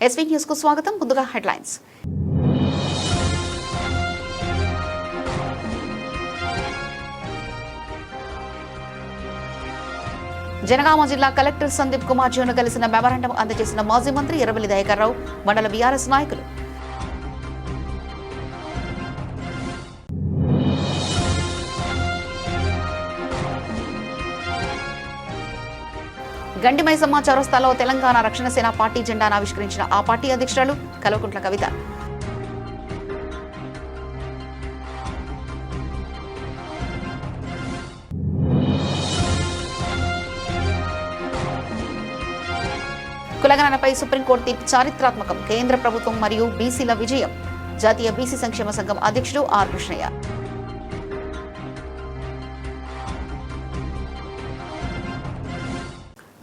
SV news కు స్వాగతం. ముందుగా హెడ్లైన్స్. జనగామ జిల్లా కలెక్టర్ సందీప్ కుమార్ జోను కలిసిన మెమరాండం అందజేసిన మాజీ మంత్రి ఎర్రబెల్లి దయాకర్ రావు, మండల బీఆర్ఎస్ నాయకులు. గండిమైసమ్మ చౌరస్తాలో తెలంగాణ రక్షణ సేన పార్టీ జెండాను ఆవిష్కరించిన ఆ పార్టీ అధ్యక్షురాలు కల్వకుంట్ల కవిత. కులగణనపై సుప్రీంకోర్టు తీర్పు చారిత్రాత్మకం, కేంద్ర ప్రభుత్వం మరియు బీసీల విజయం. జాతీయ బీసీ సంక్షేమ సంఘం అధ్యక్షుడు ఆర్ కృష్ణయ్య.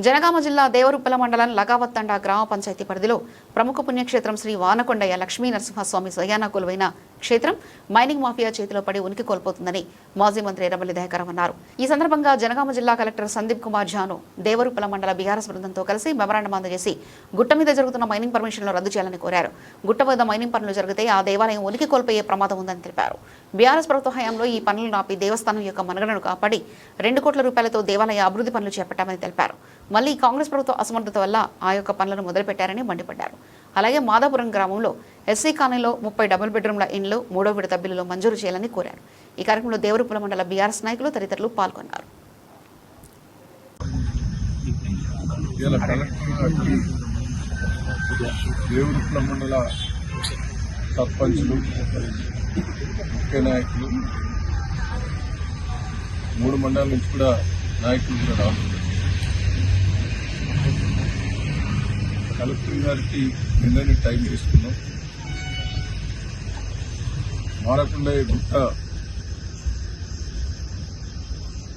జనగామ జిల్లా దేవరుప్పల మండలం లగావత్తండ గ్రామ పంచాయతీ పరిధిలో ప్రముఖ పుణ్యక్షేత్రం శ్రీ వానకొండయ్య లక్ష్మీ నరసింహస్వామి స్వయానా కొలువైన క్షేత్రం మైనింగ్ మాఫియా చేతిలో పడి ఉనికి కోల్పోతుందని మాజీ మంత్రి ఎర్రబెల్లి దయాకర్ రావు అన్నారు. ఈ సందర్భంగా జనగామ జిల్లా కలెక్టర్ సందీప్ కుమార్ జాను దేవరుప్పల మండల బీఆర్ఎస్ బృందంతో కలిసి మెమరాండం అందజేసి గుట్ట మీద జరుగుతున్న మైనింగ్ పర్మిషన్లు రద్దు చేయాలని కోరారు. గుట్ట వద్ద మైనింగ్ పనులు జరిగితే ఆ దేవాలయం ఉనికి కోల్పోయే ప్రమాదం ఉందని తెలిపారు. బీఆర్ఎస్ ప్రభుత్వ హయాంలో ఈ పనులను ఆపి దేవస్థానం యొక్క మనుగడను కాపాడి 2 కోట్ల రూపాయలతో దేవాలయ అభివృద్ధి పనులు చేపట్టామని తెలిపారు. మళ్లీ కాంగ్రెస్ ప్రభుత్వ అసమర్థత వల్ల ఆ యొక్క పనులను మొదలుపెట్టారని మండిపడ్డారు. అలాగే మాదాపురం గ్రామంలో ఎస్సీ కాలనీలో 30 డబుల్ బెడ్రూమ్ల ఇండ్లు 3వ విడత బిల్లులు మంజూరు చేయాలని కోరారు. ఈ కార్యక్రమంలో దేవరుప్పల మండల బీఆర్ఎస్ నాయకులు తదితరులు పాల్గొన్నారు. దేవరుప్పల మండల సర్పంచులు, ముఖ్య నాయకులు, 3 మండలాల నుంచి కూడా నాయకులు కూడా రావాలి. కలెక్టర్ గారికి నిన్ననే టైం తీసుకున్నాం. మారకొండయ్య గుట్ట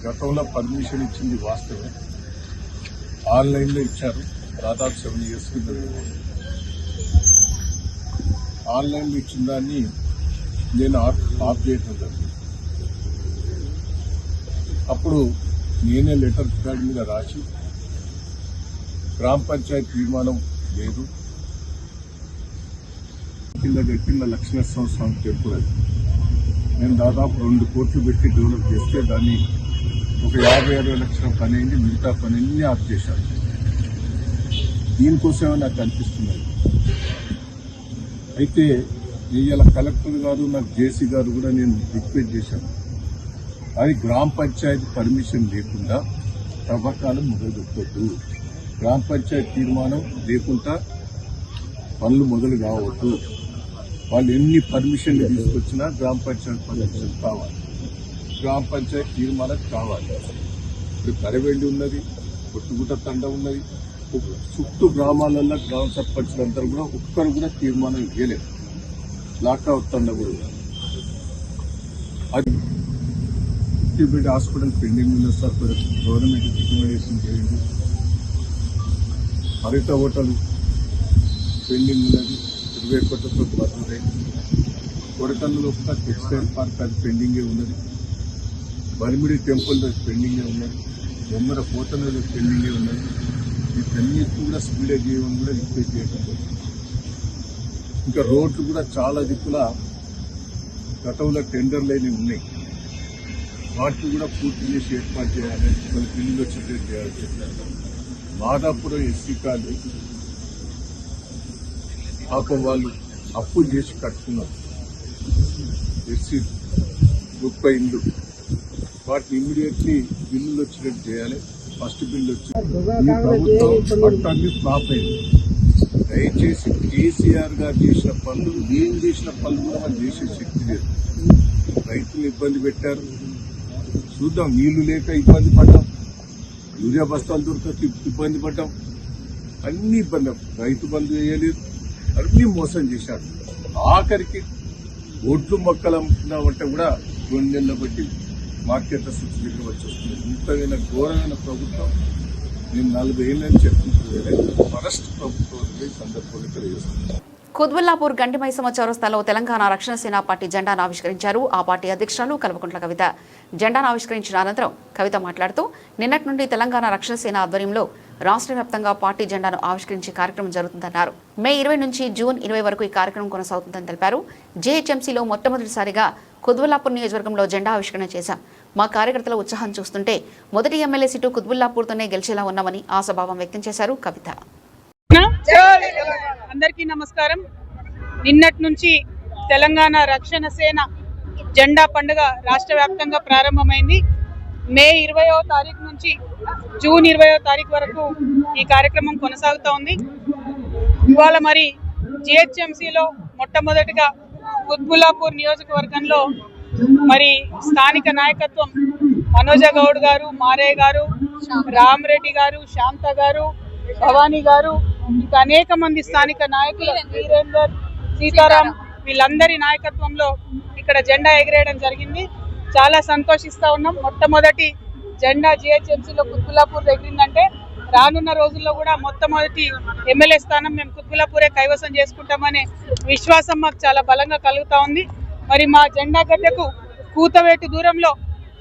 గతంలో పర్మిషన్ ఇచ్చింది వాస్తవే, ఆన్లైన్లో ఇచ్చారు. దాదాపు 7 years కింద ఆన్లైన్లో ఇచ్చిన దాన్ని నేను ఆఫ్ చేయటం జరిగింది. అప్పుడు నేనే లెటర్ ప్యాడ్ మీద రాసి గ్రామ పంచాయతీ తీర్మానం లేదు, కింద కట్టిన లక్ష్మీనరసింహ స్వామి టెంపుల్ అది నేను దాదాపు 2 కోట్లు పెట్టి డెవలప్ చేస్తే దాన్ని ఒక 50-60 లక్షల పని అయింది. మిగతా పని అన్ని ఆఫ్ చేశాను. దీనికోసమే నాకు అనిపిస్తున్నది. అయితే ఇవాళ కలెక్టర్ గారు, నాకు జేసీ గారు కూడా నేను రిక్వెస్ట్ చేశాను. అది గ్రామ పంచాయతీ పర్మిషన్ లేకుండా తవ్వకాలు మొదలుపెట్టొద్దు, గ్రామ పంచాయతీ తీర్మానం లేకుండా పనులు మొదలు కావద్దు. వాళ్ళు ఎన్ని పర్మిషన్లు తీసుకొచ్చినా గ్రామ పంచాయతీ పర్మిషన్ కావాలి, గ్రామ పంచాయతీ తీర్మానం కావాలి. ఇప్పుడు కరవెండి ఉన్నది, కొట్టుగుట్ట తండ ఉన్నది, చుట్టూ గ్రామాలలో గ్రామ సర్పంచులందరూ కూడా ఒక్కరు కూడా తీర్మానం ఇవ్వలేదు. లాక్అవుట్ తండ కూడా అది బెడ్ హాస్పిటల్ పెండింగ్ ఉన్న సార్, గవర్నమెంట్ రికమెండేషన్ చేయండి. హరిత హోటల్ పెండింగ్ ఉన్నది, 20 కోట్లతో బతుకుతాయి. కొడకల్లో ఒక టెక్స్టైల్ పార్క్ అది పెండింగే ఉన్నది. బరిమిడి టెంపుల్ పెండింగే ఉన్నది. బొమ్మర పోతనది పెండింగే ఉన్నది. వీటన్నిటి కూడా స్పీడే చేయడం కూడా రిక్వెస్ట్ చేయడం. ఇంకా రోడ్లు కూడా చాలా దిక్కుల గతంలో టెండర్లు అయినవి ఉన్నాయి, వాటిని కూడా పూర్తి చేసి ఏర్పాటు చేయాలి. కొన్ని బిల్లులు వచ్చేటట్టు చేయాలి చెప్పారు. మాదాపురం ఎస్సీ కాలనీ పాపం వాళ్ళు అప్పులు చేసి కట్టుకున్నారు. ఎస్సీ 30 ఇండ్లు, వాటిని ఇమ్మీడియట్లీ బిల్లులు వచ్చినట్టు చేయాలి. ఫస్ట్ బిల్లు వచ్చి ప్రభుత్వం పట్టాన్ని ఫ్లాప్ అయింది. దయచేసి కేసీఆర్ గారు చేసిన పనులు, ఏం చేసిన పనులు కూడా మనం చేసే శక్తి లేదు. రైతులు ఇబ్బంది పెట్టారు, చూద్దాం. నీళ్లు లేక ఇబ్బంది పడ్డాం, యూరియా బస్తాలు దొరకక ఇబ్బంది పడ్డాం, అన్ని ఇబ్బంది. రైతు బంధు చేయలేదు, అన్ని మోసం చేశారు. ఆఖరికి ఒడ్లు మొక్కలు అమ్ముకున్నామంటే కూడా 2 నెలల బట్టి మార్కెట్ స్థితి దగ్గర వచ్చేస్తుంది. ఇంతమైన ఘోరమైన ప్రభుత్వం నేను 40 ఏళ్ళని చెప్తున్నాను. ఫరెస్ట్ ప్రభుత్వం సందర్భంగా తెలియజేస్తున్నాను. కుత్బుల్లాపూర్ గండిమైసమ్మ చౌరస్తాలో తెలంగాణ రక్షణ సేన పార్టీ జెండాను ఆవిష్కరించారు. ఆ పార్టీ అధ్యక్షురాలు కల్వకుంట్ల కవిత జెండాను ఆవిష్కరించిన అనంతరం కవిత మాట్లాడుతూ నిన్నటి నుండి తెలంగాణ రక్షణ సేన ఆధ్వర్యంలో రాష్ట్ర వ్యాప్తంగా పార్టీ జెండాను ఆవిష్కరించే కార్యక్రమం జరుగుతుందన్నారు. మే 20 నుంచి జూన్ 20 వరకు ఈ కార్యక్రమం కొనసాగుతుందని తెలిపారు. జీహెచ్ఎంసీలో మొట్టమొదటిసారిగా కుత్బుల్లాపూర్ నియోజకవర్గంలో జెండా ఆవిష్కరణ చేశాం. మా కార్యకర్తల ఉత్సాహం చూస్తుంటే మొదటి ఎమ్మెల్యే సీటు కుత్బుల్లాపూర్తోనే గెలిచేలా ఉన్నామని ఆశాభావం వ్యక్తం చేశారు కవిత. అందరికీ నమస్కారం. నిన్నటి నుంచి తెలంగాణ రక్షణ సేన జెండా పండుగ రాష్ట్ర వ్యాప్తంగా ప్రారంభమైంది. మే 20వ తారీఖు నుంచి జూన్ 20వ తారీఖు వరకు ఈ కార్యక్రమం కొనసాగుతూ ఉంది. ఇవాళ మరి జిహెచ్ఎంసీలో మొట్టమొదటిగా కుత్బుల్లాపూర్ నియోజకవర్గంలో మరి స్థానిక నాయకత్వం మనోజ గౌడ్ గారు, మారయ్య గారు, రామరెడ్డి గారు, శాంత గారు, భవానీ గారు, ఇంకా అనేక మంది స్థానిక నాయకులు, వీరేందర్, సీతారాం, వీళ్ళందరి నాయకత్వంలో ఇక్కడ జెండా ఎగిరేయడం జరిగింది. చాలా సంతోషిస్తా ఉన్నాం. మొట్టమొదటి జెండా జిహెచ్ఎంసీలో కుత్బుల్లాపూర్ ఎగిరిందంటే రానున్న రోజుల్లో కూడా మొట్టమొదటి ఎమ్మెల్యే స్థానం మేము కుత్బుల్లాపూరే కైవసం చేసుకుంటామనే విశ్వాసం మాకు చాలా బలంగా కలుగుతా ఉంది. మరి మా జెండా గడ్డకు కూతవేటు దూరంలో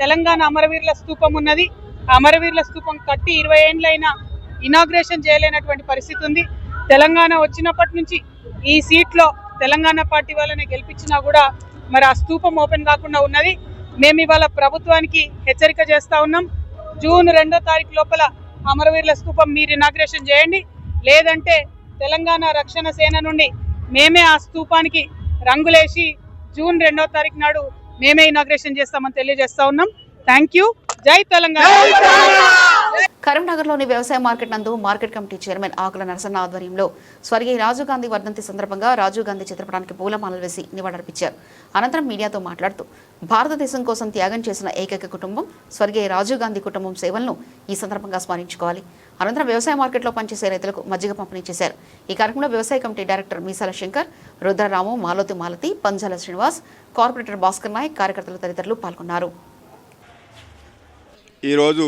తెలంగాణ అమరవీరుల స్తూపం ఉన్నది. అమరవీరుల స్తూపం కట్టి 20 ఏళ్ళైనా ఇనాగ్రేషన్ చేయలేనటువంటి పరిస్థితి ఉంది. తెలంగాణ వచ్చినప్పటి నుంచి ఈ సీట్లో తెలంగాణ పార్టీ వాళ్ళని గెలిపించినా కూడా మరి ఆ స్తూపం ఓపెన్ కాకుండా ఉన్నది. మేము ఇవాళ ప్రభుత్వానికి హెచ్చరిక చేస్తా ఉన్నాం. జూన్ 2వ తారీఖు లోపల అమరవీరుల స్తూపం మీరు ఇనాగ్రేషన్ చేయండి, లేదంటే తెలంగాణ రక్షణ సేన నుండి మేమే ఆ స్తూపానికి రంగులేసి జూన్ 2వ తారీఖు నాడు మేమే ఇనాగ్రేషన్ చేస్తామని తెలియజేస్తా ఉన్నాం. Thank you. జై తెలంగాణ. కరీంనగర్లోని వ్యవసాయ మార్కెట్ నందు మార్కెట్ కమిటీ చైర్మన్ ఆకుల నరసన్న ఆధ్వర్యంలో స్వర్గీయ రాజీవ్ గాంధీ వర్ధంతి సందర్భంగా రాజీవ్ గాంధీ చిత్రపటానికి పూలమాలలు వేసి నివాళులర్పించారు. అనంతరం మీడియాతో మాట్లాడుతూ భారతదేశం కోసం త్యాగం చేసిన ఏకైక కుటుంబం స్వర్గీయ రాజీవ్ గాంధీ కుటుంబం సేవలను ఈ సందర్భంగా స్మరించుకోవాలి. అనంతరం వ్యవసాయ మార్కెట్లో పనిచేసే రైతులకు మజ్జిగ పంపిణీ చేశారు. ఈ కార్యక్రమంలో వ్యవసాయ కమిటీ డైరెక్టర్ మీసాల శంకర్, రుద్రరాము, మాలతి, పంజాల శ్రీనివాస్, కార్పొరేటర్ భాస్కర్ నాయక్, కార్యకర్తలు తదితరులు పాల్గొన్నారు. ఈరోజు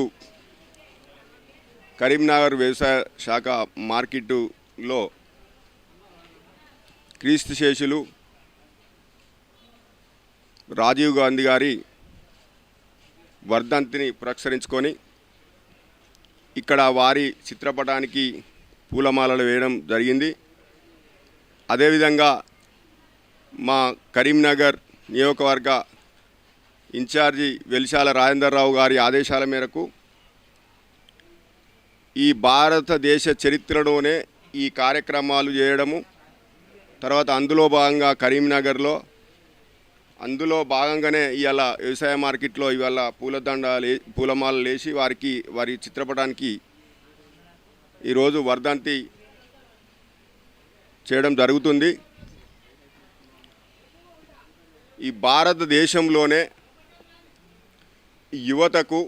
కరీంనగర్ వ్యవసాయ శాఖ మార్కెట్లో క్రీస్తు శేషులు రాజీవ్ గాంధీ గారి వర్ధంతిని పురస్కరించుకొని ఇక్కడ వారి చిత్రపటానికి పూలమాలలు వేయడం జరిగింది. అదేవిధంగా మా కరీంనగర్ నియోజకవర్గ ఇన్ఛార్జి వెలిశాల రాజేందర్రావు గారి ఆదేశాల మేరకు ఈ భారతదేశ చరిత్రలోనే ఈ కార్యక్రమాలు చేయడము, తర్వాత అందులో భాగంగా అందులో భాగంగానే ఇవాళ వ్యవసాయ మార్కెట్లో ఇవాళ పూలమాలలు వేసి వారి చిత్రపటానికి ఈరోజు వర్ధంతి చేయడం జరుగుతుంది. ఈ భారతదేశంలోనే యువతకు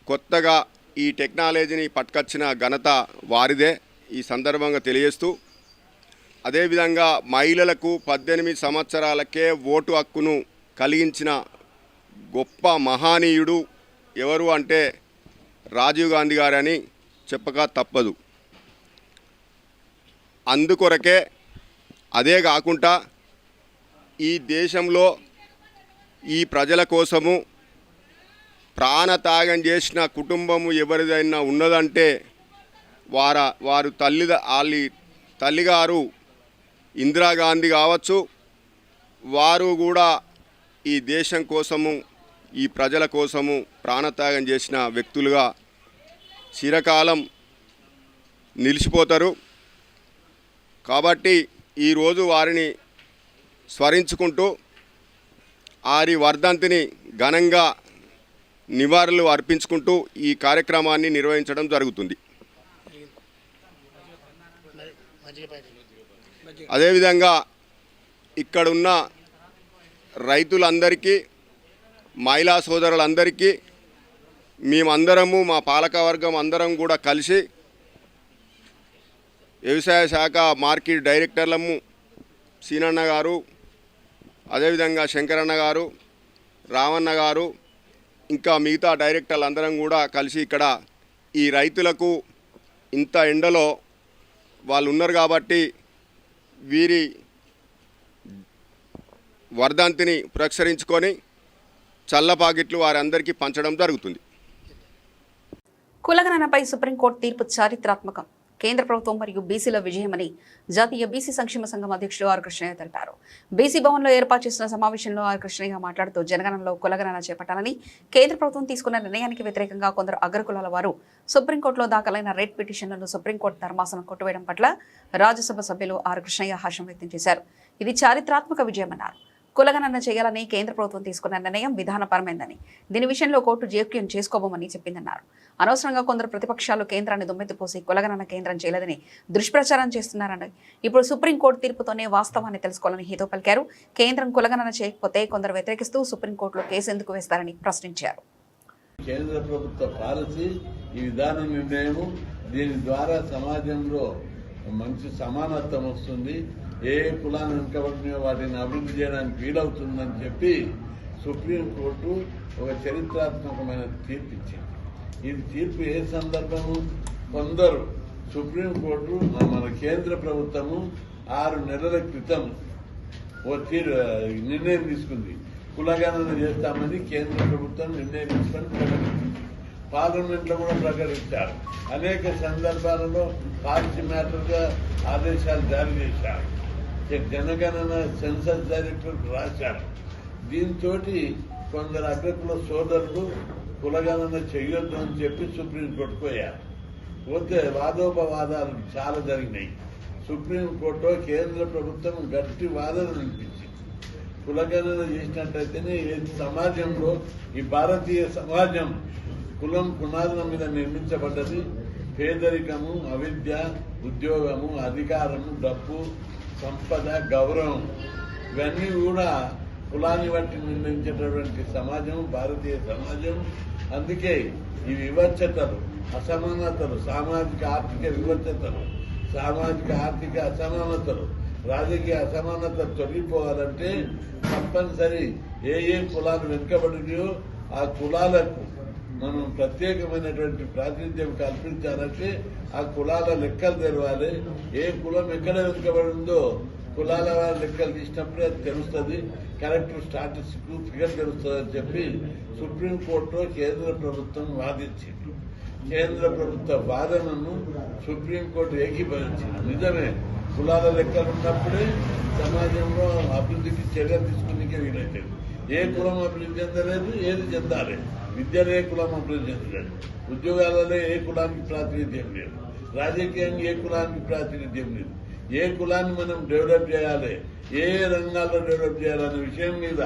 కొత్తగా ఈ టెక్నాలజీని పట్టుకొచ్చిన ఘనత వారిదే ఈ సందర్భంగా తెలియజేస్తూ, అదేవిధంగా మహిళలకు 18 సంవత్సరాలకే ఓటు హక్కును కలిగించిన గొప్ప మహనీయుడు ఎవరు అంటే రాజీవ్ గాంధీ గారని చెప్పక తప్పదు. అందుకొరకే అదే కాకుండా ఈ దేశంలో ఈ ప్రజల కోసము ప్రాణత్యాగం చేసిన కుటుంబము ఎవరిదైనా ఉన్నదంటే వారు తల్లిగారు ఇందిరాగాంధీ కావచ్చు. వారు కూడా ఈ దేశం కోసము ఈ ప్రజల కోసము ప్రాణత్యాగం చేసిన వ్యక్తులుగా చిరకాలం నిలిచిపోతారు. కాబట్టి ఈరోజు వారిని స్మరించుకుంటూ వారి వర్ధంతిని ఘనంగా నివాళులు అర్పించుకుంటూ ఈ కార్యక్రమాన్ని నిర్వహించడం జరుగుతుంది. అదేవిధంగా ఇక్కడున్న రైతులందరికీ, మహిళా సోదరులందరికీ మేమందరము, మా పాలకవర్గం అందరం కూడా కలిసి వ్యవసాయ శాఖ మార్కెట్ డైరెక్టర్లము సీనన్న గారు, అదేవిధంగా శంకరన్న గారు, రామన్న గారు, ఇంకా మిగతా డైరెక్టర్లు అందరం కూడా కలిసి ఇక్కడ ఈ రైతులకు ఇంత ఎండలో వాళ్ళు ఉన్నారు కాబట్టి వీరి వర్ధంతిని పురస్కరించుకొని చల్ల పాకెట్లు వారందరికీ పంచడం జరుగుతుంది. కులగణనపై సుప్రీంకోర్టు తీర్పు చారిత్రాత్మకం. కేంద్ర ప్రభుత్వం మరియు బీసీల విజయమని జాతీయ బీసీ సంక్షేమ సంఘం అధ్యక్షుడు ఆర్ కృష్ణయ్య తెలిపారు. బీసీ భవన్లో ఏర్పాటు చేసిన సమావేశంలో ఆర్ కృష్ణయ్య మాట్లాడుతూ జనగణనలో కులగణన చేపట్టాలని కేంద్ర ప్రభుత్వం తీసుకున్న నిర్ణయానికి వ్యతిరేకంగా కొందరు అగ్రకులాల వారు సుప్రీంకోర్టులో దాఖలైన రెడ్ పిటిషన్లను సుప్రీంకోర్టు ధర్మాసనం కొట్టివేయడం పట్ల రాజ్యసభ సభ్యులు ఆర్ కృష్ణయ్య హర్షం వ్యక్తం చేశారు. ఇది చారిత్రాత్మక విజయమన్నారు. కులగణన చేయాలని కేంద్ర ప్రభుత్వం తీసుకున్న నిర్ణయం విధానపరమైందని, దీని విషయంలో కోర్టు జోక్యం చేసుకోబోమని చెప్పిందన్నారు. అనవసరంగా కొందరు ప్రతిపక్షాలు కేంద్రాన్ని దుమ్మెత్తిపోసి కులగణన కేంద్రం చేయలేదని దుష్ప్రచారం చేస్తున్నారని, ఇప్పుడు సుప్రీంకోర్టు తీర్పుతోనే వాస్తవాన్ని తెలుసుకోవాలని హితో పలికారు. కేంద్రం కులగణన చేయకపోతే కొందరు వ్యతిరేకిస్తూ సుప్రీంకోర్టులో కేసు ఎందుకు వేస్తారని ప్రశ్నించారు. కేంద్ర ప్రభుత్వ పాలసీ ఈ విధాన నిర్ణయం, దీని ద్వారా సమాజంలో మంచి సమానత్వం వస్తుంది, ఏ కులాన్ని వెనుకబడిన వాటిని అభివృద్ధి చేయడానికి వీలవుతుందని చెప్పి సుప్రీంకోర్టు ఒక చరిత్రాత్మకమైన తీర్పు ఇచ్చింది. ఈ తీర్పు ఏ సందర్భము? కొందరు సుప్రీంకోర్టు మన కేంద్ర ప్రభుత్వము 6 నెలల క్రితం ఓ నిర్ణయం తీసుకుంది. కులగణన చేస్తామని కేంద్ర ప్రభుత్వం నిర్ణయం తీసుకొని ప్రకటించింది. పార్లమెంట్లో కూడా ప్రకటించారు. అనేక సందర్భాలలో పాలసీ మ్యాటర్గా ఆదేశాలు జారీ చేశారు. జనగణన సెన్సస్ డైరెక్టర్ రాశారు. దీంతో కొందరు అగ్రకుల సోదరులు కులగణన చేయొద్దు అని చెప్పి సుప్రీంకోర్టు పోయారు. పోతే వాదోపవాదాలు చాలా జరిగినాయి. సుప్రీంకోర్టులో కేంద్ర ప్రభుత్వం గట్టి వాదన వినిపించింది. కులగణన చేసినట్టయితేనే సమాజంలో ఈ భారతీయ సమాజం కులం పునాదుల మీద నిర్మించబడ్డది. పేదరికము, అవిద్య, ఉద్యోగము, అధికారము, డబ్బు, సంపద, గౌరవం ఇవన్నీ కూడా కులాన్ని బట్టి నిర్ణయించేటటువంటి సమాజం భారతీయ సమాజం. అందుకే ఈ వివక్షతలు, అసమానతలు, సామాజిక ఆర్థిక వివక్షతలు, సామాజిక ఆర్థిక అసమానతలు, రాజకీయ అసమానతలు తొలగిపోవాలంటే తప్పనిసరి ఏ కులాలు వెనుకబడినాయో ఆ కులాలకు మనం ప్రత్యేకమైనటువంటి ప్రాతినిధ్యం కల్పించాలంటే ఆ కులాల లెక్కలు తెలవాలి. ఏ కులం ఎక్కడ వెనుకబడిందో కులాల వారి లెక్కలు తీసినప్పుడే అది తెలుస్తుంది. కరెక్ట్ స్టాటిస్టిక్ ఫిగర్ తెలుస్తుంది అని చెప్పి సుప్రీంకోర్టులో కేంద్ర ప్రభుత్వం వాదించింది. కేంద్ర ప్రభుత్వ వాదనను సుప్రీంకోర్టు ఏకీభవించింది. నిజమే, కులాల లెక్కలు ఉన్నప్పుడే సమాజంలో అభివృద్ధికి చర్యలు తీసుకునే వీలైతే ఏ కులం అభివృద్ధి చెందలేదు, ఏది చెందాలి. విద్యలో ఏ కులం అభివృద్ధి చెందలేదు, ఉద్యోగాలలో ఏ కులానికి ప్రాతినిధ్యం లేదు, రాజకీయంగా ఏ కులానికి ప్రాతినిధ్యం లేదు. ఏ కులాన్ని మనం డెవలప్ చేయాలి, ఏ రంగాల్లో డెవలప్ చేయాలనే విషయం మీద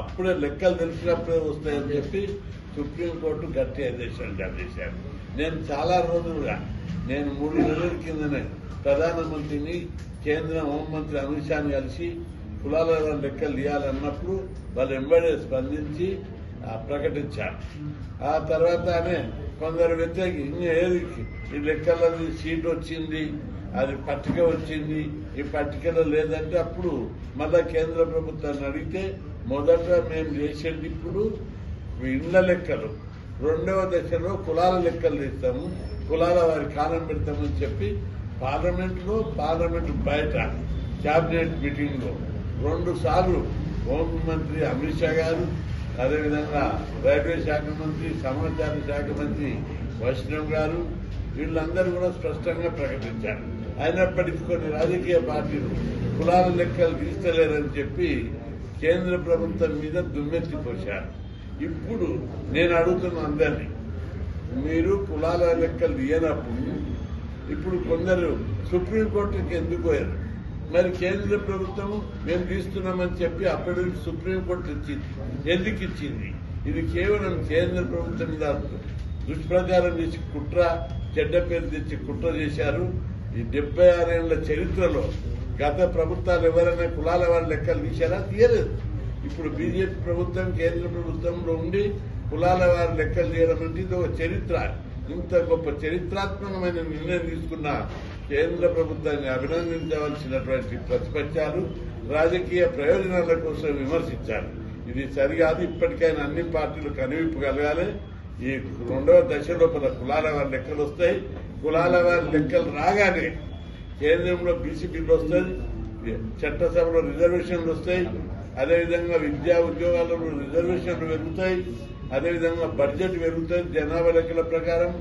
అప్పుడే లెక్కలు తెలిసినప్పుడే వస్తాయని చెప్పి సుప్రీంకోర్టు గట్టి ఆదేశాలు జారీ చేశారు. నేను చాలా రోజులుగా 3 నెలల కిందనే ప్రధానమంత్రిని, కేంద్ర హోంమంత్రి అమిత్ షాని కలిసి కులాల లెక్కలు తీయాలన్నప్పుడు వాళ్ళు వెంబడే స్పందించి ప్రకటించారు. ఆ తర్వాతనే కొందరు వ్యతిరేకి ఏది ఈ లెక్కలని సీట్ వచ్చింది, అది పట్టిక వచ్చింది, ఈ పట్టికలో లేదంటే అప్పుడు మళ్ళా కేంద్ర ప్రభుత్వాన్ని అడిగితే మొదట మేము చేసేది ఇప్పుడు ఇండ్ల లెక్కలు, 2వ దశలో కులాల లెక్కలు తీస్తాము, కులాల వారి కాలం పెడతామని చెప్పి పార్లమెంటు బయట క్యాబినెట్ మీటింగ్లో 2 సార్లు హోంమంత్రి అమిత్ షా గారు, అదేవిధంగా రైల్వే శాఖ మంత్రి, సమాచార శాఖ మంత్రి వైష్ణవ్ గారు వీళ్ళందరూ కూడా స్పష్టంగా ప్రకటించారు. అయినప్పటికీ కొన్ని రాజకీయ పార్టీలు కులాల లెక్కలు తీస్తలేరని చెప్పి కేంద్ర ప్రభుత్వం మీద దుమ్మెత్తిపోశారు. ఇప్పుడు నేను అడుగుతున్న అందరినీ, మీరు కులాల లెక్కలు తీయనప్పుడు ఇప్పుడు కొందరు సుప్రీంకోర్టుకి ఎందుకు పోయారు? మరి కేంద్ర ప్రభుత్వం మేము తీస్తున్నామని చెప్పి అప్పటి సుప్రీంకోర్టు ఇచ్చింది. ఎందుకు ఇచ్చింది? ఇది కేవలం కేంద్ర ప్రభుత్వం మీద దుష్ప్రచారం చేసి కుట్ర, చెడ్డ పేరు తెచ్చి కుట్ర చేశారు. ఈ 76 ఏళ్ల చరిత్రలో గత ప్రభుత్వాలు ఎవరైనా కులాల వారి లెక్కలు తీశారా? తీయలేదు. ఇప్పుడు బీజేపీ ప్రభుత్వం కేంద్ర ప్రభుత్వంలో ఉండి కులాల వారి లెక్కలు తీయడం అంటే ఇది ఒక చరిత్ర. ఇంత గొప్ప చరిత్రాత్మకమైన నిర్ణయం తీసుకున్న కేంద్ర ప్రభుత్వాన్ని అభినందించవలసినటువంటి ప్రతిపక్షాలు రాజకీయ ప్రయోజనాల కోసం విమర్శించారు. ఇది సరికాదు. ఇప్పటికైనా అన్ని పార్టీలు కనువిప్పు కలగాలి. ఈ 2వ దశ లోపల కులాల వారి లెక్కలు వస్తాయి. కులాల వారి లెక్కలు రాగానే కేంద్రంలో బీసీ బిల్లు వస్తుంది, చట్టసభలో రిజర్వేషన్లు వస్తాయి, అదేవిధంగా విద్యా ఉద్యోగాలలో రిజర్వేషన్లు పెరుగుతాయి, అదేవిధంగా బడ్జెట్ పెరుగుతుంది. జనాభా లెక్కల ప్రకారం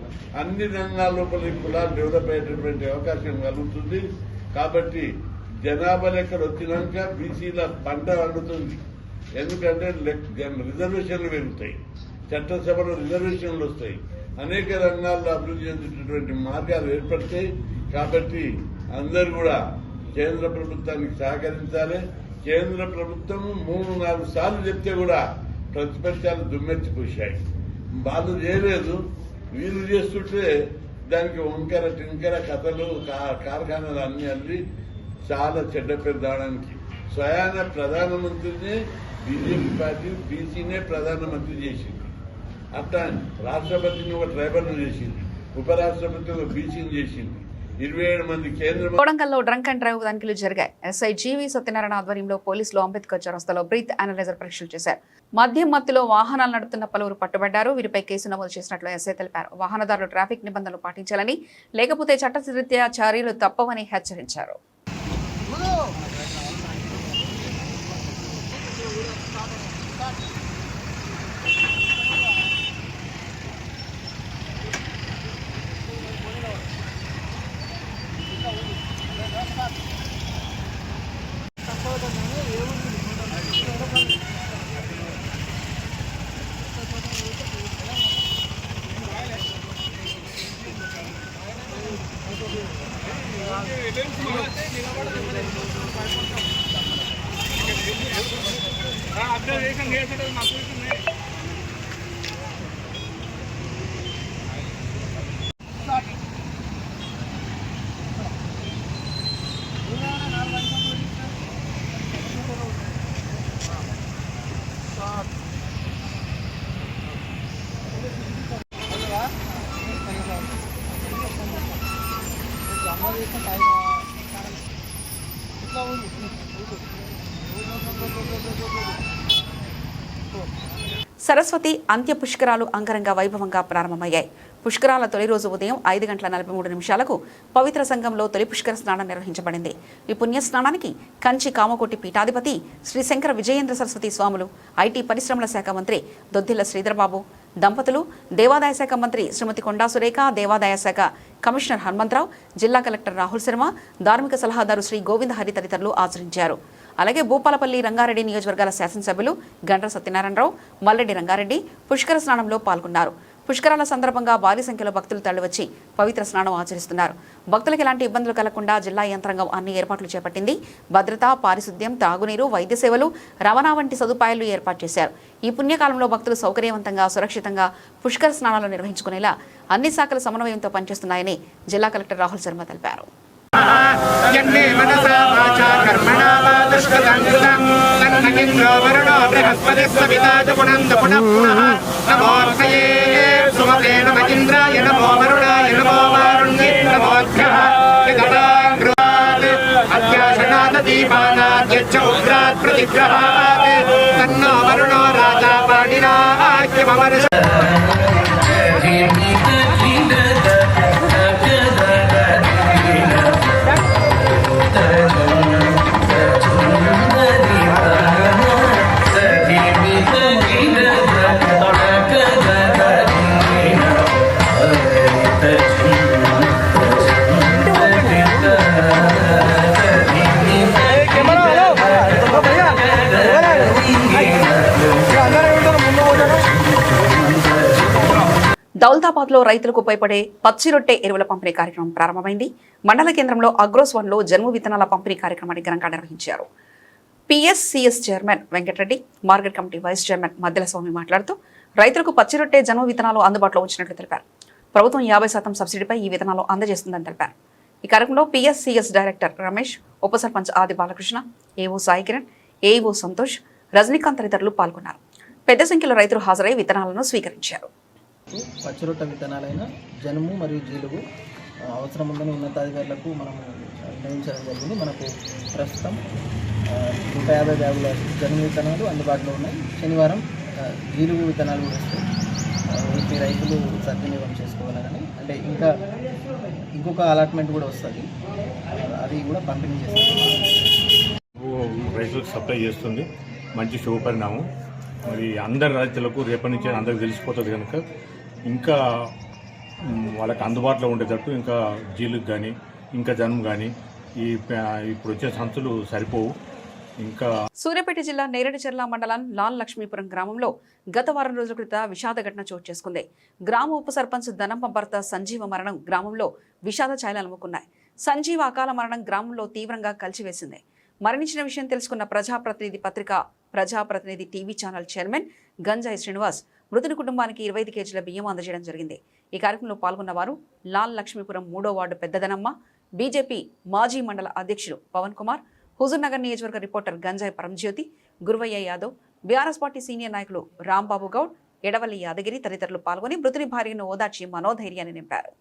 అన్ని రంగాల లోపల ఈ కులాలు డెవలప్ అయ్యేటటువంటి అవకాశం కలుగుతుంది. కాబట్టి జనాభా లెక్కలు వచ్చినాక బీసీల పంట వండుతుంది. ఎందుకంటే రిజర్వేషన్లు పెరుగుతాయి, చట్టసభలో రిజర్వేషన్లు వస్తాయి, అనేక రంగాల్లో అభివృద్ధి చెందేటటువంటి మార్గాలు ఏర్పడతాయి. కాబట్టి అందరూ కూడా కేంద్ర ప్రభుత్వానికి సహకరించాలి. కేంద్ర ప్రభుత్వం 3-4 సార్లు చెప్తే కూడా ప్రతిపక్షాలు దుమ్మెత్తిపోశాయి. వాళ్ళు చేయలేదు, వీళ్ళు చేస్తుంటే దానికి వంకర టింకర కథలు కార్ఖానాలు అన్ని అల్లి చాలా చెడ్డ పేరు దాడానికి స్వయాన ప్రధానమంత్రినే బీజేపీ పార్టీ బీసీనే ప్రధానమంత్రి చేసింది. అట్లా రాష్ట్రపతిని ఒక ట్రైబల్ను చేసింది, ఉపరాష్ట్రపతి ఒక బీసీని చేసింది. 27 మంది కేంద్ర కొడంగల్లో డ్రంక్ అండ్ డ్రైవ్ తనిఖీలు జరిగాయి. ఎస్ఐ జీవి సత్యనారాయణ ఆధ్వర్యంలో పోలీసులు అంబేద్కర్ చౌరస్తాలో బ్రీత్ అనలైజర్ పరీక్షలు చేశారు. మద్యం మత్తులో వాహనాలు నడుపుతున్న పలువురు పట్టుబడ్డారు. వీరిపై కేసు నమోదు చేసినట్లు ఎస్ఐ తెలిపారు. వాహనదారులు ట్రాఫిక్ నిబంధనలు పాటించాలని, లేకపోతే చట్టరీత్యా చర్యలు తప్పవని హెచ్చరించారు. సరస్వతి అంత్య పుష్కరాలు అంగరంగ వైభవంగా ప్రారంభమయ్యాయి. పుష్కరాల తొలి రోజు ఉదయం 5:43 పవిత్ర సంఘంలో తొలి పుష్కర స్నానం నిర్వహించబడింది. ఈ పుణ్య స్నానానికి కంచి కామకోటి పీఠాధిపతి శ్రీ శంకర విజయేంద్ర సరస్వతి స్వాములు, ఐటీ పరిశ్రమల శాఖ మంత్రి దొద్దిల్ల శ్రీధరబాబు దంపతులు, దేవాదాయ శాఖ మంత్రి శ్రీమతి కొండా సురేఖ, దేవాదాయ శాఖ కమిషనర్ హనుమంతరావు, జిల్లా కలెక్టర్ రాహుల్ శర్మ, ధార్మిక సలహాదారు శ్రీ గోవింద హరి తదితరులు ఆచరించారు. అలాగే భూపాలపల్లి, రంగారెడ్డి నియోజకవర్గాల శాసనసభ్యులు గండ్ర సత్యనారాయణరావు, మల్లెడ్డి రంగారెడ్డి పుష్కర స్నానంలో పాల్గొన్నారు. పుష్కరాల సందర్భంగా భారీ సంఖ్యలో భక్తులు తరలివచ్చి పవిత్ర స్నానం ఆచరిస్తున్నారు. భక్తులకు ఎలాంటి ఇబ్బందులు కలగకుండా జిల్లా యంత్రాంగం అన్ని ఏర్పాట్లు చేపట్టింది. భద్రత, పారిశుద్ధ్యం, తాగునీరు, వైద్య సేవలు, రవాణా వంటి సదుపాయాలు ఏర్పాటు చేశారు. ఈ పుణ్యకాలంలో భక్తులు సౌకర్యవంతంగా, సురక్షితంగా పుష్కర స్నానాలు నిర్వహించుకునేలా అన్ని శాఖల సమన్వయంతో పనిచేస్తున్నాయని జిల్లా కలెక్టర్ రాహుల్ శర్మ తెలిపారు. దౌలతాబాద్ లో రైతులకు ఉపయోగపడే పచ్చి రొట్టె ఎరువుల పంపిణీ కార్యక్రమం ప్రారంభమైంది. మండల కేంద్రంలో అగ్రోస్-1 లో జన్ము విత్తనాల పంపిణీ కార్యక్రమాన్ని ఘనంగా నిర్వహించారు. PSCS chairman Venkatareddy, market committee vice chairman Maddela Swamy మాట్లాడుతూ రైతులకు పచ్చి రొట్టె జన్ము విత్తనాలు అందుబాటులో ఉంచినట్లు తెలిపారు. ప్రభుత్వం 50% సబ్సిడీపై ఈ విత్తనాలు అందజేస్తుందని తెలిపారు. ఈ కార్యక్రమంలో పిఎస్సిఎస్ డైరెక్టర్ రమేష్, ఉప సర్పంచ్ ఆది బాలకృష్ణ, ఏఓ సాయి కిరణ్, ఏఈఓ సంతోష్, రజనీకాంత్ తదితరులు పాల్గొన్నారు. పెద్ద సంఖ్యలో రైతులు హాజరై విత్తనాలను స్వీకరించారు. పచ్చిరొట్ట విత్తనాలైన జనుము మరియు జీలుగు అవసరం ఉందని ఉన్నతాధికారులకు మనం నిర్ణయించడం జరిగింది. మనకు ప్రస్తుతం 150 బ్యాగుల జనుము విత్తనాలు అందుబాటులో ఉన్నాయి. శనివారం జీలుగు విత్తనాలు కూడా వస్తాయి. వీటి రైతులు సద్వినియోగం చేసుకోవాలని అంటే ఇంకొక అలాట్మెంట్ కూడా వస్తుంది, అది కూడా పంపిణీ చేస్తాం. రైతులకు సప్లై చేస్తుంది, మంచి శుభ పరిణామం. మరి అందరి రైతులకు రేపటి నుంచి అందరికి తెలిసిపోతుంది కనుక ఇంకా వాళ్ళకి అందుబాటులో ఉండేటట్టు ఇంకా జీలుకు కానీ ఇంకా జనం కానీ ఇప్పుడు వచ్చే సంచులు సరిపోవు. ఇంకా సూర్యాపేట జిల్లా నేరేడుచెర్ల మండలం లాల్ లక్ష్మీపురం గ్రామంలో గత వారం రోజుల క్రితం విషాద ఘటన చోటు చేసుకుంది. గ్రామ ఉప సర్పంచ్ ధనమ్మ భర్త సంజీవ మరణం గ్రామంలో విషాద ఛాయలు అలుముకున్నాయి. సంజీవ అకాల మరణం గ్రామంలో తీవ్రంగా కలిచివేసింది. మరణించిన విషయం తెలుసుకున్న ప్రజాప్రతినిధి టీవీ ఛానల్ చైర్మన్ గంజాయి శ్రీనివాస్ మృతుని కుటుంబానికి 25 కేజీల బియ్యం అందజేయడం జరిగింది. ఈ కార్యక్రమంలో పాల్గొన్న వారు లాల్ లక్ష్మీపురం 3వ వార్డు పెద్దదనమ్మ, బీజేపీ మాజీ మండల అధ్యక్షుడు పవన్ కుమార్, హుజూర్నగర్ నియోజకవర్గ reporter Ganjayi Paramjyothi, Guruvayya Yadav, BRS party senior నాయకులు రాంబాబు గౌడ్, ఎడవల్లి యాదగిరి తదితరులు పాల్గొని మృతుని భార్యను ఓదార్చి మనోధైర్యాన్ని నింపారు.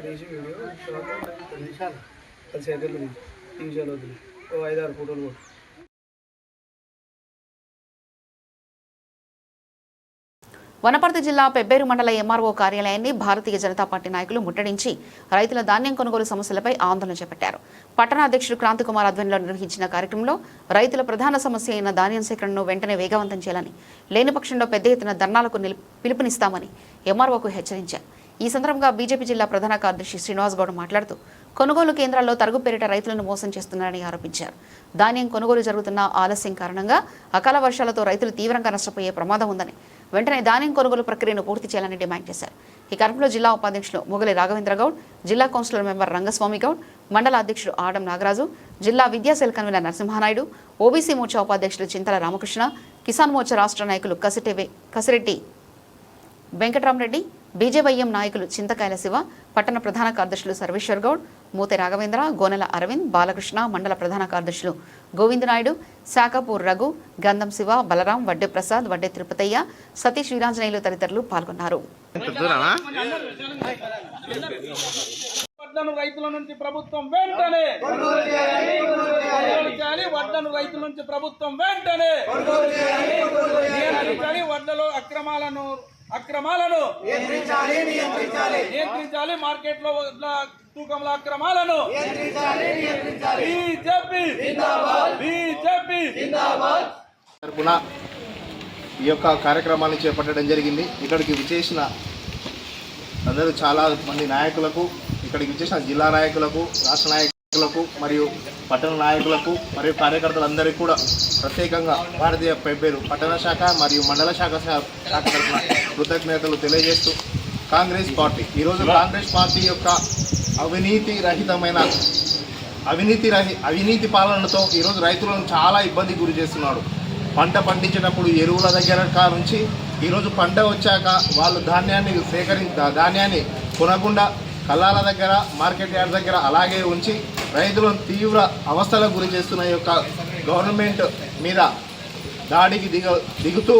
తీసి వీడియో తర్వాత 10 సెకండ్లు నిమిషాలు వదిలి 5-6 ఫోటోలు కూడా. వనపర్తి జిల్లా పెబ్బేరు మండల ఎంఆర్ఓ కార్యాలయాన్ని భారతీయ జనతా పార్టీ నాయకులు ముట్టడించి రైతుల ధాన్యం కొనుగోలు సమస్యలపై ఆందోళన చేపట్టారు. పట్టణ అధ్యక్షుడు క్రాంతికుమార్ ఆధ్వర్యంలో నిర్వహించిన కార్యక్రమంలో రైతుల ప్రధాన సమస్య అయిన ధాన్యం సేకరణను వెంటనే వేగవంతం చేయాలని, లేని పక్షంలో పెద్ద ఎత్తున ధర్నాలకు పిలుపునిస్తామని ఎంఆర్ఓకు హెచ్చరించారు. ఈ సందర్భంగా బీజేపీ జిల్లా ప్రధాన కార్యదర్శి శ్రీనివాస్ గౌడ్ మాట్లాడుతూ కొనుగోలు కేంద్రాల్లో తరుగు పేరిట రైతులను మోసం చేస్తున్నారని ఆరోపించారు. ధాన్యం కొనుగోలు జరుగుతున్న ఆలస్యం కారణంగా అకాల వర్షాలతో రైతులు తీవ్రంగా నష్టపోయే ప్రమాదం ఉందని, వెంటనే ధాన్యం కొనుగోలు ప్రక్రియను పూర్తి చేయాలని డిమాండ్ చేశారు. ఈ కార్యక్రమంలో జిల్లా ఉపాధ్యక్షులు మొగలి రాఘవేంద్ర గౌడ్, జిల్లా కౌన్సిలర్ మెంబర్ రంగస్వామి గౌడ్, మండల అధ్యక్షుడు ఆడం నాగరాజు, జిల్లా విద్యాశాఖ కన్వీనర్ నరసింహానాయుడు, ఓబీసీ మోర్చా ఉపాధ్యక్షులు చింతల రామకృష్ణ, కిసాన్ మోర్చా రాష్ట్ర నాయకులు కసిరెడ్డి వెంకటరామరెడ్డి, బీజేవైఎం నాయకులు చింతకాయల శివ, పట్టణ ప్రధాన కార్యదర్శులు సర్వేశ్వర్ గౌడ్, మూతే రాఘవేంద్ర, గోనెల అరవింద్, బాలకృష్ణ, మండల ప్రధాన కార్యదర్శులు గోవిందనాయుడు, శాఖపూర్ రఘు, గంధం శివ, బలరాం, వడ్డే ప్రసాద్, వడ్డే తిరుపతయ్య, సతీష్ వీరాంజనేయులు తదితరులు పాల్గొన్నారు. రైతుల నుంచి ప్రభుత్వం వెంటనే రైతుల నుంచి ప్రభుత్వం వెంటనే వడ్లలో అక్రమాలను నియంత్రించాలి. మార్కెట్ లో తూకంలో అక్రమాలను తరపున ఈ యొక్క కార్యక్రమాన్ని చేపట్టడం జరిగింది. ఇక్కడికి విచ్చేసిన అందరూ చాలా మంది నాయకులకు, ఇక్కడికి విచ్చేసిన జిల్లా నాయకులకు, రాష్ట్ర నాయకులకు మరియు పట్టణ నాయకులకు మరియు కార్యకర్తలందరికీ కూడా ప్రత్యేకంగా భారతీయ పెబ్బేరు పట్టణ శాఖ మరియు మండల శాఖ తరఫున కృతజ్ఞతలు తెలియజేస్తూ, కాంగ్రెస్ పార్టీ ఈరోజు కాంగ్రెస్ పార్టీ యొక్క అవినీతి పాలనతో ఈరోజు రైతులను చాలా ఇబ్బంది గురి చేస్తున్నాడు. పంట పండించేటప్పుడు ఎరువుల దగ్గర నుంచి ఈరోజు పంట వచ్చాక వాళ్ళు ధాన్యాన్ని కొనకుండా కల్లాల దగ్గర, మార్కెట్ యార్డ్ దగ్గర అలాగే ఉంచి రైతులను తీవ్ర అవస్థలకు గురి చేస్తున్న యొక్క గవర్నమెంట్ మీద దాడికి దిగుతూ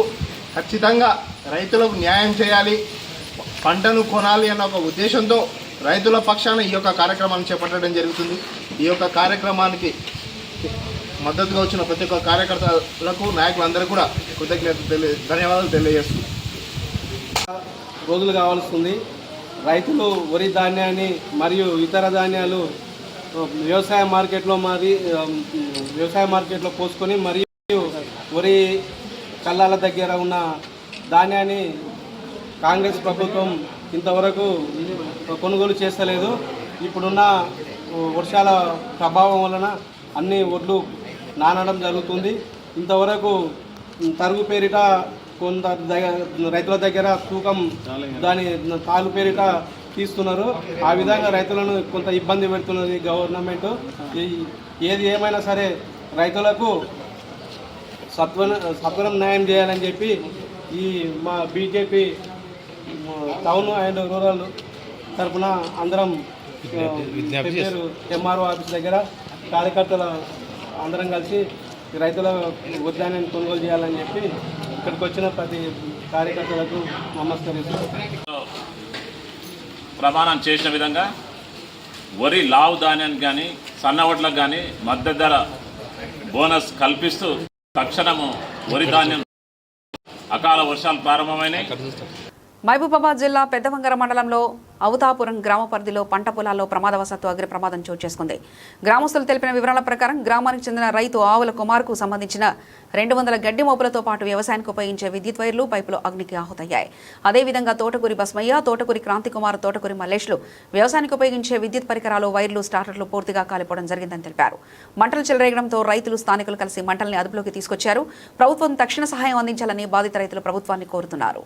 ఖచ్చితంగా రైతులకు న్యాయం చేయాలి, పంటను కొనాలి అన్న ఒక ఉద్దేశంతో రైతుల పక్షాన ఈ యొక్క కార్యక్రమాన్ని చేపట్టడం జరుగుతుంది. ఈ యొక్క కార్యక్రమానికి మద్దతుగా వచ్చిన ప్రతి ఒక్క కార్యకర్తలకు, నాయకులందరూ కూడా ధన్యవాదాలు తెలియజేస్తుంది. రోజులు కావాల్సింది. రైతులు వరి ధాన్యాన్ని మరియు ఇతర ధాన్యాలు వ్యవసాయ మార్కెట్లో పోసుకొని మరియు వరి కల్లాల దగ్గర ఉన్న ధాన్యాన్ని కాంగ్రెస్ ప్రభుత్వం ఇంతవరకు కొనుగోలు చేస్తలేదు. ఇప్పుడున్న వర్షాల ప్రభావం వలన అన్ని ఒడ్లు నానడం జరుగుతుంది. ఇంతవరకు తరుగు పేరిట కొంత రైతుల దగ్గర తూకం దాని తాలు పేరిట తీస్తున్నారు. ఆ విధంగా రైతులను కొంత ఇబ్బంది పెడుతున్నది గవర్నమెంట్. ఏది ఏమైనా సరే రైతులకు సత్వరం న్యాయం చేయాలని చెప్పి ఈ మా బీజేపీ టౌన్ అండ్ రూరల్ తరఫున అందరం ఎంఆర్ఓ ఆఫీస్ దగ్గర కార్యకర్తల అందరం కలిసి రైతుల ఉద్యానాన్ని కొనుగోలు చేయాలని చెప్పి ఇక్కడికి వచ్చిన ప్రతి కార్యకర్తలకు నమస్కరిస్తూ ప్రమాణం చేసిన విధంగా వరి లావు ధాన్యానికి కానీ సన్నవడ్లకు కానీ మద్దతు ధర బోనస్ కల్పిస్తూ తక్షణము వరి ధాన్యం అకాల వర్షాలు ప్రారంభమైనాయి. మహబూబాబాద్ జిల్లా పెద్దవంగర మండలంలో అవుతాపురం గ్రామ పరిధిలో పంట పొలాల్లో ప్రమాదవశాత్తు అగ్ని ప్రమాదం చోటు చేసుకుంది. గ్రామస్తులు తెలిపిన వివరాల ప్రకారం గ్రామానికి చెందిన రైతు ఆవుల కుమార్కు సంబంధించిన 200 గడ్డి మోపులతో పాటు వ్యవసాయానికి ఉపయోగించే విద్యుత్ వైర్లు పైపులు అగ్నికి ఆహుతయ్యాయి. అదేవిధంగా తోటకూరి బస్మయ్య, తోటకూరి క్రాంతికుమార్, తోటకూరి మల్లేష్లు వ్యవసాయానికి ఉపయోగించే విద్యుత్ పరికరాలు, వైర్లు, స్టార్టర్లు పూర్తిగా కాలిపోవడం జరిగిందని తెలిపారు. మంటలు చెలరేగడంతో రైతులు, స్థానికులు కలిసి మంటల్ని అదుపులోకి తీసుకొచ్చారు. ప్రభుత్వం తక్షణ సహాయం అందించాలని బాధిత రైతులు ప్రభుత్వాన్ని కోరుతున్నారు.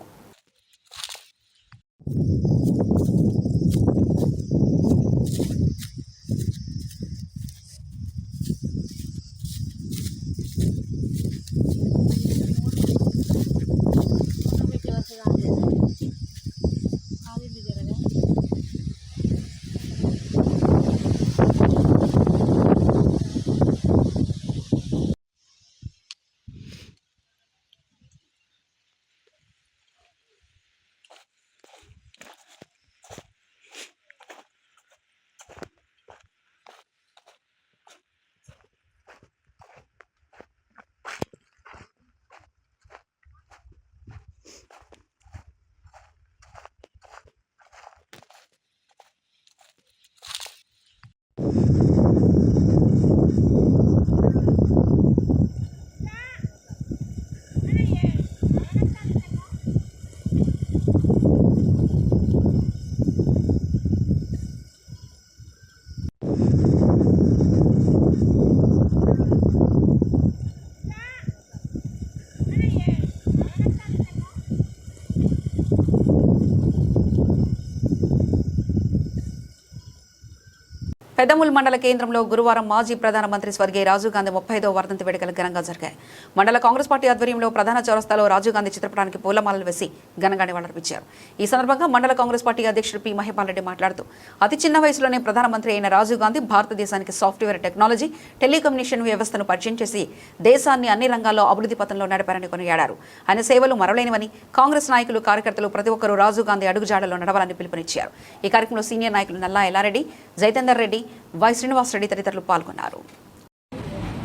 పెద్దమూల్ మండల కేంద్రంలో గురువారం మాజీ ప్రధానమంత్రి స్వర్గీయ రాజీవ్ గాంధీ 35వ వర్ధంతి వేడుకలు ఘనంగా జరిగాయి. మండల కాంగ్రెస్ పార్టీ ఆధ్వర్యంలో ప్రధాన చౌరస్తాలో రాజీవ్ గాంధీ చిత్రపటానికి పూలమాలలు వేసి ఘనంగా నివాళులర్పించారు. ఈ సందర్భంగా మండల కాంగ్రెస్ పార్టీ అధ్యక్షుడు పి. మహిపాల్ రెడ్డి మాట్లాడుతూ అతి చిన్న వయసులోనే ప్రధానమంత్రి అయిన రాజీవ్ గాంధీ భారతదేశానికి సాఫ్ట్వేర్ టెక్నాలజీ, టెలికమ్యూనికేషన్ వ్యవస్థను పరిచయం చేసి దేశాన్ని అన్ని రంగాల్లో అభివృద్ధి పథంలో నడిపారని కొనియాడారు. ఆయన సేవలు మరవలేనివని కాంగ్రెస్ నాయకులు, కార్యకర్తలు ప్రతి ఒక్కరూ రాజీవ్ గాంధీ అడుగుజాడలో నడవాలని పిలుపునిచ్చారు. ఈ కార్యక్రమంలో సీనియర్ నాయకులు నల్లా ఎల్లారెడ్డి, జైతేందర్ రెడ్డి, వై శ్రీనివాస్ రెడ్డి తదితరులు పాల్గొన్నారు.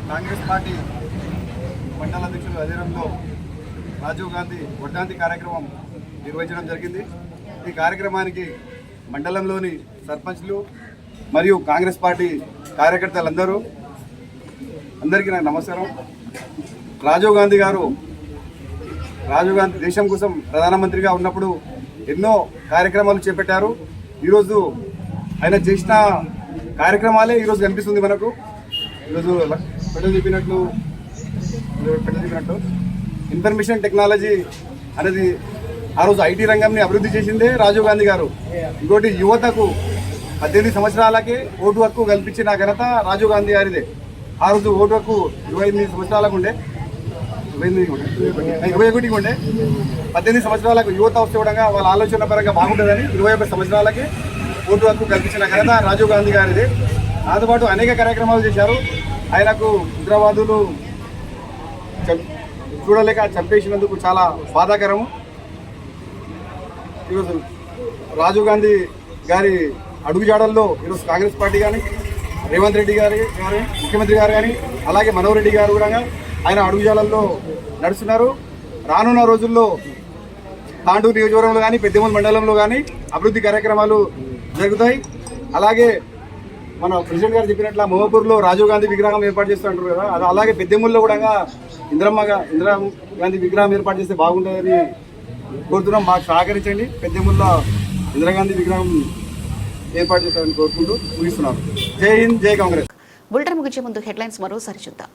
కాంగ్రెస్ పార్టీ మండల అధ్యక్షుల ఆధ్వర్యంలో రాజీవ్ గాంధీ వర్ధంతి కార్యక్రమం నిర్వహించడం జరిగింది. ఈ కార్యక్రమానికి మండలంలోని సర్పంచ్లు మరియు కాంగ్రెస్ పార్టీ కార్యకర్తలందరూ అందరికీ నాకు నమస్కారం. రాజీవ్ గాంధీ దేశం కోసం ప్రధానమంత్రిగా ఉన్నప్పుడు ఎన్నో కార్యక్రమాలు చేపట్టారు. ఈరోజు ఆయన చేసిన కార్యక్రమాలే ఈరోజు కనిపిస్తుంది మనకు. ఈరోజు పెద్దలు చెప్పినట్లు ఇన్ఫర్మేషన్ టెక్నాలజీ అనేది ఆ రోజు ఐటీ రంగంని అభివృద్ధి చేసిందే రాజీవ్ గాంధీ గారు. ఇంకోటి యువతకు 18 సంవత్సరాలకే ఓటు హక్కు కల్పించిన ఘనత రాజీవ్ గాంధీ గారిదే. ఆ రోజు ఓటు హక్కు 28 సంవత్సరాలకు ఉండే, 21 ఉండే. 18 సంవత్సరాలకు యువత వస్తే కూడా వాళ్ళ ఆలోచన పరంగా బాగుంటుందని 21 సంవత్సరాలకే ఓటు హక్కు కల్పించిన ఘనత రాజీవ్ గాంధీ గారిదే. దాంతోపాటు అనేక కార్యక్రమాలు చేశారు. ఆయనకు ఉగ్రవాదులు చూడలేక చంపేసినందుకు చాలా బాధాకరము. ఈరోజు రాజీవ్ గాంధీ గారి అడుగుజాడల్లో ఈరోజు కాంగ్రెస్ పార్టీ కానీ, రేవంత్ రెడ్డి గారు ముఖ్యమంత్రి గారు కానీ, అలాగే మనోహర్ రెడ్డి గారు కూడా ఆయన అడుగుజాడల్లో నడుస్తున్నారు. రానున్న రోజుల్లో తాండూరు నియోజకవర్గంలో కానీ, పెద్దమూల్ మండలంలో కానీ అభివృద్ధి కార్యక్రమాలు జరుగుతాయి. అలాగే మన ప్రెసిడెంట్ గారు చెప్పినట్లు మోహపూర్లో రాజీవ్ గాంధీ విగ్రహం ఏర్పాటు చేస్తుంటారు కదా, అది అలాగే పెద్దమూల్లో కూడా ఇందిరాగాంధీ విగ్రహం ఏర్పాటు చేస్తే బాగుంటుందని కోరుతున్నాం. మాకు సహకరించండి. పెద్దమూల్లో ఇందిరాగాంధీ విగ్రహం ఏర్పాటు చేస్తారని కోరుకుంటూ ముగిస్తున్నాం. జై హింద్, జై కాంగ్రెస్. బులెటిన్ ముగించే ముందు హెడ్లైన్స్ మరోసారి చూద్దాం.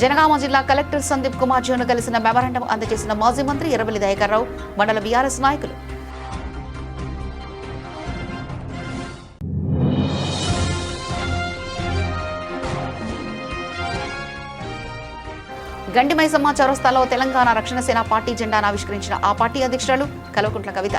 జనగామ జిల్లా కలెక్టర్ సందీప్ కుమార్ జోను కలిసిన మెమరాండం అందజేసిన మాజీ మంత్రి ఎర్రబెల్లి దయాకర్ రావు, మండల బీఆర్ఎస్ నాయకులు. గండి మైసమ్మ చౌరస్తాలో తెలంగాణ రక్షణ సేన పార్టీ జెండాను ఆవిష్కరించిన ఆ పార్టీ అధ్యక్షురాలు కల్వకుంట్ల కవిత.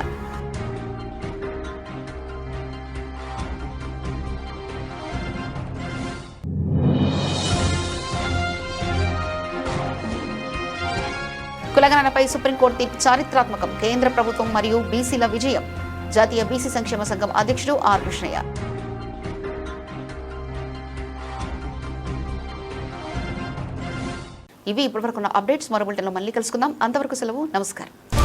కులగణనపై సుప్రీంకోర్టు తీర్పు చారిత్రాత్మకం. కేంద్ర ప్రభుత్వం మరియు బీసీల విజయం. జాతీయ బీసీ సంక్షేమ సంఘం అధ్యక్షుడు ఆర్ కృష్ణయ్య. ఇవి ఇప్పటివరకున్న అప్డేట్స్. మరో బులెటిన్లో మళ్ళీ కలుసుకుందాం. అంతవరకు సెలవు. నమస్కారం.